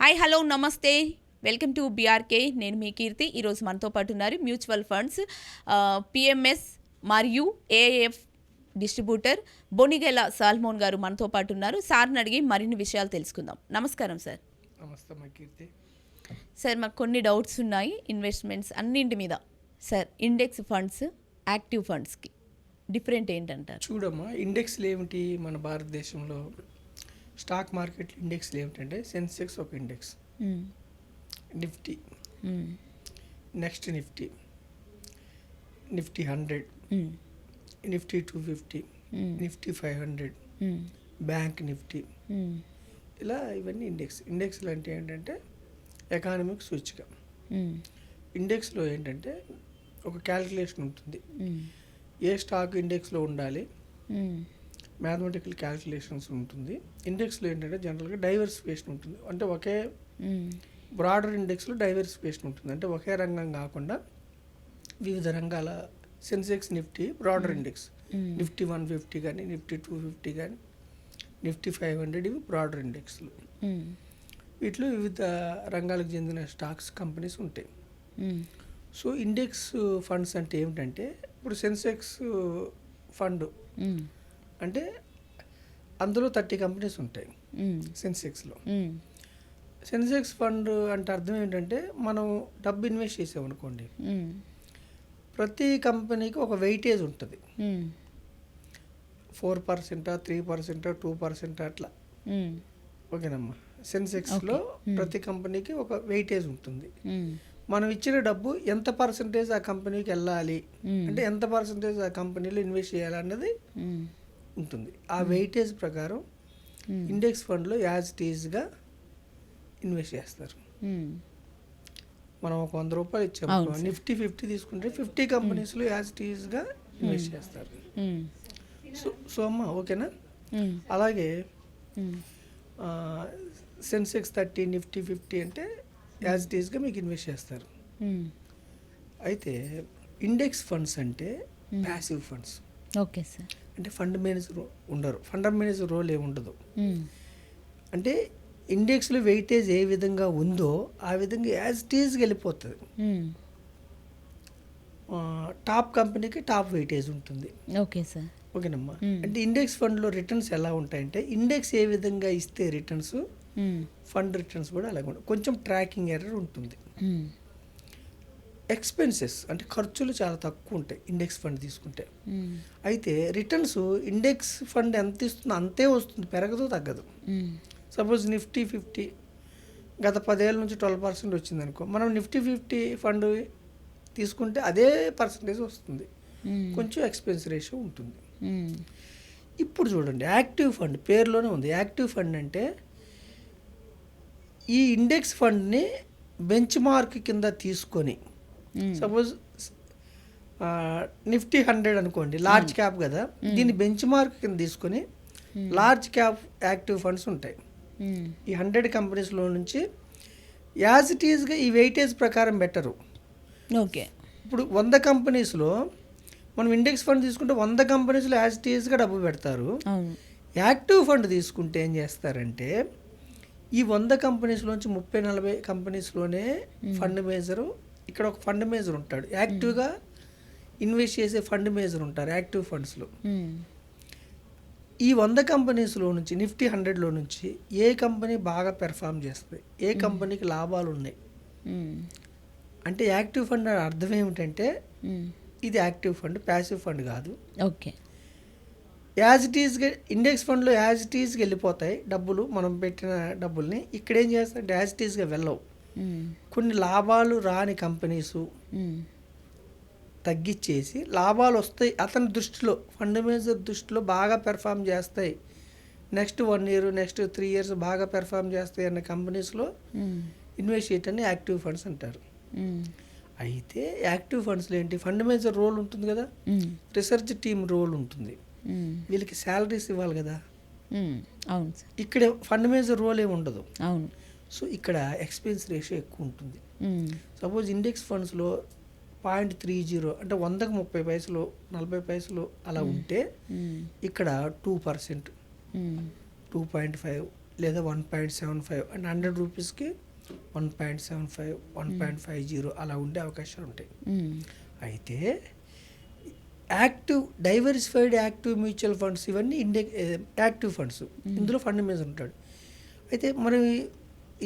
Hi hello నమస్తే welcome to BRK. నేను మీ కీర్తి. ఈరోజు మనతో పాటు ఉన్నారు మ్యూచువల్ ఫండ్స్ పిఎంఎస్ మరియు ఏఎఫ్ డిస్ట్రిబ్యూటర్ బొనిగెల సాల్మోన్ గారు మనతో పాటు ఉన్నారు. సార్ని అడిగి మరిన్ని విషయాలు తెలుసుకుందాం. నమస్కారం సార్. నమస్తే మా కీర్తి. సార్ మాకు కొన్ని డౌట్స్ ఉన్నాయి ఇన్వెస్ట్మెంట్స్ అన్నింటి మీద. సార్ ఇండెక్స్ ఫండ్స్ యాక్టివ్ ఫండ్స్కి డిఫరెంట్ ఏంటంటారు? చూడమ్మా, ఇండెక్స్లు ఏమిటి? మన భారతదేశంలో స్టాక్ మార్కెట్ ఇండెక్స్లు ఏమిటంటే సెన్సెక్స్ ఒక index, Nifty, next Nifty, Nifty 100, Nifty 250, Nifty 500, bank Nifty, ఇలా ఇవన్నీ ఇండెక్స్లు అంటే ఏంటంటే ఎకానమిక్ సూచిక. ఇండెక్స్లో ఏంటంటే ఒక క్యాలిక్యులేషన్ ఉంటుంది. ఏ స్టాక్ ఇండెక్స్లో ఉండాలి, మ్యాథమెటికల్ క్యాలిక్యులేషన్స్ ఉంటుంది. ఇండెక్స్లో ఏంటంటే జనరల్గా డైవర్సిఫికేషన్ ఉంటుంది. అంటే ఒకే బ్రాడర్ ఇండెక్స్లో డైవర్సిఫికేషన్ ఉంటుంది. అంటే ఒకే రంగం కాకుండా వివిధ రంగాల Sensex Nifty broader index, Nifty 150 కానీ, నిఫ్టీ 250 కానీ, నిఫ్టీ 500 ఇవి బ్రాడర్ ఇండెక్స్లు. వీటిలో వివిధ రంగాలకు చెందిన స్టాక్స్ కంపెనీస్ ఉంటాయి. సో ఇండెక్స్ ఫండ్స్ అంటే ఏమిటంటే, ఇప్పుడు సెన్సెక్స్ ఫండ్ అంటే అందులో 30 కంపెనీస్ ఉంటాయి సెన్సెక్స్లో. సెన్సెక్స్ ఫండ్ అంటే అర్థం ఏంటంటే, మనం డబ్బు ఇన్వెస్ట్ చేసామనుకోండి, ప్రతి కంపెనీకి ఒక వెయిటేజ్ ఉంటుంది. 4%, 3%, 2% అట్లా. ఓకేనమ్మా. సెన్సెక్స్లో ప్రతి కంపెనీకి ఒక వెయిటేజ్ ఉంటుంది. మనం ఇచ్చిన డబ్బు ఎంత పర్సంటేజ్ ఆ కంపెనీకి వెళ్ళాలి, అంటే ఎంత పర్సంటేజ్ ఆ కంపెనీలో ఇన్వెస్ట్ చేయాలన్నది ఉంటుంది. ఆ వెయిటేజ్ ప్రకారం ఇండెక్స్ ఫండ్లో యాజ్ ఇట్ ఈజ్గా ఇన్వెస్ట్ చేస్తారు. మనం ఒక 100 రూపాయలు ఇచ్చాము, నిఫ్టీ 50 తీసుకుంటే 50 కంపెనీస్లో యాజ్ ఇట్ ఈజ్గా ఇన్వెస్ట్ చేస్తారు. సో అమ్మ ఓకేనా. అలాగే సెన్సెక్స్ 30, నిఫ్టీ 50 అంటే యాజ్ ఇట్ ఈజ్గా మీకు ఇన్వెస్ట్ చేస్తారు. అయితే ఇండెక్స్ ఫండ్స్ అంటే ప్యాసివ్ ఫండ్స్. Okay sir. అంటే ఫండ్ మేనేజర్ ఉండరు, ఫండ్ మేనేజర్ రోల్ ఏమి ఉండదు. అంటే ఇండెక్స్లో వెయిటేజ్ ఏ విధంగా ఉందో ఆ విధంగా యాజ్ ఇట్ ఈజ్గా వెళ్ళిపోతుంది. టాప్ కంపెనీకి టాప్ వెయిటేజ్ ఉంటుంది. Okay sir. ఓకేనమ్మా. అంటే ఇండెక్స్ ఫండ్లో రిటర్న్స్ ఎలా ఉంటాయంటే, ఇండెక్స్ ఏ విధంగా ఇస్తే రిటర్న్స్, ఫండ్ రిటర్న్స్ కూడా అలాగే ఉంటాయి. కొంచెం ట్రాకింగ్ ఎర్రర్ ఉంటుంది. ఎక్స్పెన్సెస్ అంటే ఖర్చులు చాలా తక్కువ ఉంటాయి ఇండెక్స్ ఫండ్ తీసుకుంటే. అయితే రిటర్న్స్ ఇండెక్స్ ఫండ్ ఎంత ఇస్తుందో అంతే వస్తుంది, పెరగదు తగ్గదు. సపోజ్ నిఫ్టీ 50 గత 10 ఏళ్ళ నుంచి 12% వచ్చింది అనుకో, మనం నిఫ్టీ 50 ఫండ్ తీసుకుంటే అదే పర్సంటేజ్ వస్తుంది. కొంచెం ఎక్స్పెన్స్ రేషియో ఉంటుంది. ఇప్పుడు చూడండి, యాక్టివ్ ఫండ్ పేరులోనే ఉంది. యాక్టివ్ ఫండ్ అంటే ఈ ఇండెక్స్ ఫండ్ని బెంచ్ మార్క్ కింద తీసుకొని, సపోజ్ నిఫ్టీ 100 అనుకోండి, లార్జ్ క్యాప్ కదా, దీన్ని బెంచ్ మార్క్ కింద తీసుకొని లార్జ్ క్యాప్ యాక్టివ్ ఫండ్స్ ఉంటాయి. ఈ 100 కంపెనీస్లో నుంచి యాజ్ ఇట్ ఈజ్గా ఈ వెయిటేజ్ ప్రకారం బెటరు. ఓకే. ఇప్పుడు 100 కంపెనీస్లో మనం ఇండెక్స్ ఫండ్ తీసుకుంటే 100 కంపెనీస్లో యాజ్ ఇట్ ఈజ్గా డబ్బు పెడతారు. యాక్టివ్ ఫండ్ తీసుకుంటే ఏం చేస్తారంటే, ఈ 100 కంపెనీస్లోంచి 30-40 కంపెనీస్లోనే ఫండ్ మేనేజరు, ఇక్కడ ఒక ఫండ్ మేనేజర్ ఉంటాడు, యాక్టివ్గా ఇన్వెస్ట్ చేసే ఫండ్ మేనేజర్ ఉంటారు యాక్టివ్ ఫండ్స్లో. ఈ 100 కంపెనీస్లో నుంచి, నిఫ్టీ 100లో నుంచి ఏ కంపెనీ బాగా పెర్ఫామ్ చేస్తుంది, ఏ కంపెనీకి లాభాలు ఉన్నాయి అంటే యాక్టివ్ ఫండ్ అర్థం ఏమిటంటే, ఇది యాక్టివ్ ఫండ్, ప్యాసివ్ ఫండ్ కాదు. ఓకే. యాజ్ ఇట్ ఈజ్గా ఇండెక్స్ ఫండ్లో యాజ్ ఇట్ ఈజ్గా వెళ్ళిపోతాయి డబ్బులు, మనం పెట్టిన డబ్బుల్ని. ఇక్కడ ఏం చేస్తారంటే యాజ్ ఇట్ ఈజ్గా వెళ్ళవు. కొన్ని లాభాలు రాని కంపెనీసు తగ్గించేసి లాభాలు వస్తాయి అతని దృష్టిలో, ఫండ్ మేనేజర్ దృష్టిలో బాగా పెర్ఫామ్ చేస్తాయి, నెక్స్ట్ 1 year, నెక్స్ట్ 3 years బాగా పెర్ఫామ్ చేస్తాయి అన్న కంపెనీస్లో ఇన్వెస్ట్ చేయటాన్ని యాక్టివ్ ఫండ్స్ అంటారు. అయితే యాక్టివ్ ఫండ్స్లో ఏంటి, ఫండ్ మేనేజర్ రోల్ ఉంటుంది కదా, రీసెర్చ్ టీమ్ రోల్ ఉంటుంది, వీళ్ళకి శాలరీస్ ఇవ్వాలి కదా. అవును. ఇక్కడ ఫండ్ మేనేజర్ రోల్ ఏమి ఉండదు. అవును. సో ఇక్కడ ఎక్స్పెన్స్ రేషియో ఎక్కువ ఉంటుంది. సపోజ్ ఇండెక్స్ ఫండ్స్లో 0.30 అంటే 100కి 30 పైసలు 40 పైసలు అలా ఉంటే, ఇక్కడ 2%, 2.5 లేదా 1.75 అండ్ 100 రూపీస్కి 1.75 1.50 అలా ఉండే అవకాశాలు ఉంటాయి. అయితే డైవర్సిఫైడ్ యాక్టివ్ మ్యూచువల్ ఫండ్స్ ఇవన్నీ యాక్టివ్ ఫండ్స్, ఇందులో ఫండ్ మీద ఉంటాడు. అయితే మరి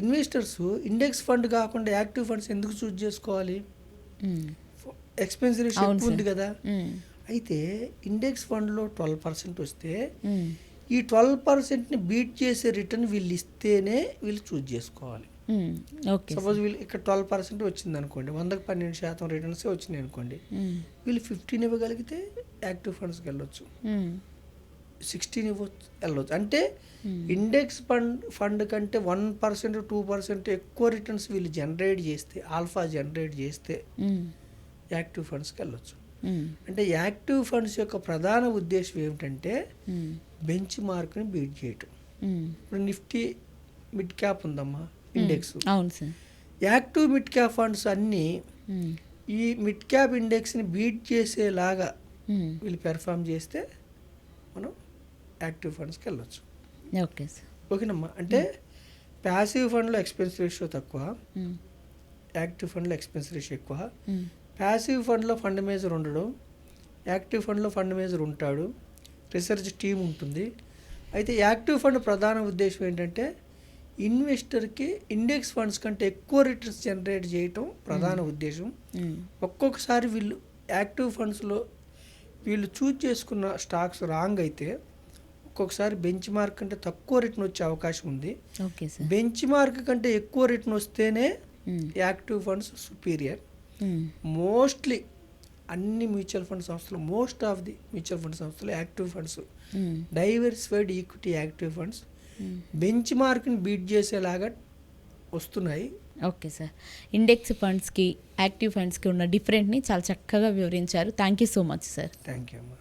ఇన్వెస్టర్స్ ఇండెక్స్ ఫండ్ కాకుండా యాక్టివ్ ఫండ్స్ ఎందుకు చూస్ చేసుకోవాలి? ఎక్స్పెన్స్ రేషియో ఎక్కువ ఉంది కదా. అయితే ఇండెక్స్ ఫండ్లో 12% వస్తే ఈ 12%ని బీట్ చేసే రిటర్న్ వీళ్ళు ఇస్తేనే వీళ్ళు చూస్ చేసుకోవాలి. సపోజ్ వీళ్ళు ఇక్కడ 12% వచ్చింది అనుకోండి, 100కి 12% రిటర్న్స్ వచ్చినాయి అనుకోండి, వీళ్ళు 15 ఇవ్వగలిగితే యాక్టివ్ ఫండ్స్కి వెళ్ళొచ్చు, 16 వెళ్ళొచ్చు. అంటే ఇండెక్స్ ఫండ్ కంటే 1% 2% ఎక్కువ రిటర్న్స్ వీళ్ళు జనరేట్ చేస్తే, ఆల్ఫా జనరేట్ చేస్తే యాక్టివ్ ఫండ్స్కి వెళ్ళొచ్చు. అంటే యాక్టివ్ ఫండ్స్ యొక్క ప్రధాన ఉద్దేశం ఏమిటంటే బెంచ్ మార్క్ని బీట్ చేయటం. ఇప్పుడు నిఫ్టీ మిడ్ క్యాప్ ఉందమ్మా index, active mid cap funds అన్నీ ఈ మిడ్ క్యాప్ ఇండెక్స్ని బీట్ చేసేలాగా వీళ్ళు పెర్ఫామ్ చేస్తే మనం యాక్టివ్ ఫండ్స్కి వెళ్ళొచ్చు. Okay sir. ఓకేనమ్మా. అంటే ప్యాసివ్ ఫండ్లో ఎక్స్పెన్స్ రేషియో తక్కువ, యాక్టివ్ ఫండ్లో ఎక్స్పెన్స్ రేషియో ఎక్కువ. ప్యాసివ్ ఫండ్లో ఫండ్ మేనేజర్ ఉండడు, యాక్టివ్ ఫండ్లో ఫండ్ మేనేజర్ ఉంటాడు, రీసెర్చ్ టీం ఉంటుంది. అయితే యాక్టివ్ ఫండ్ ప్రధాన ఉద్దేశం ఏంటంటే ఇన్వెస్టర్కి ఇండెక్స్ ఫండ్స్ కంటే ఎక్కువ రిటర్న్స్ జనరేట్ చేయటం ప్రధాన ఉద్దేశం. ఒక్కొక్కసారి వీళ్ళు యాక్టివ్ ఫండ్స్లో వీళ్ళు చూజ్ చేసుకున్న స్టాక్స్ రాంగ్ అయితే ఒక్కొక్కసారి బెంచ్ మార్క్ కంటే తక్కువ రిటర్న్ వచ్చే అవకాశం ఉంది. బెంచ్ మార్క్ కంటే ఎక్కువ రిటర్న్ వస్తేనే యాక్టివ్ ఫండ్స్ సుపీరియర్. మోస్ట్లీ అన్ని మ్యూచువల్ ఫండ్ సంస్థలు, most of the mutual fund సంస్థలు active funds, diversified equity active funds బెంచ్ మార్క్ని బీట్ చేసేలాగా వస్తున్నాయి. Okay sir. ఇండెక్స్ ఫండ్స్కి యాక్టివ్ ఫండ్స్కి ఉన్న డిఫరెంట్ని చాలా చక్కగా వివరించారు. Thank you so much sir. Thank you అమ్మా.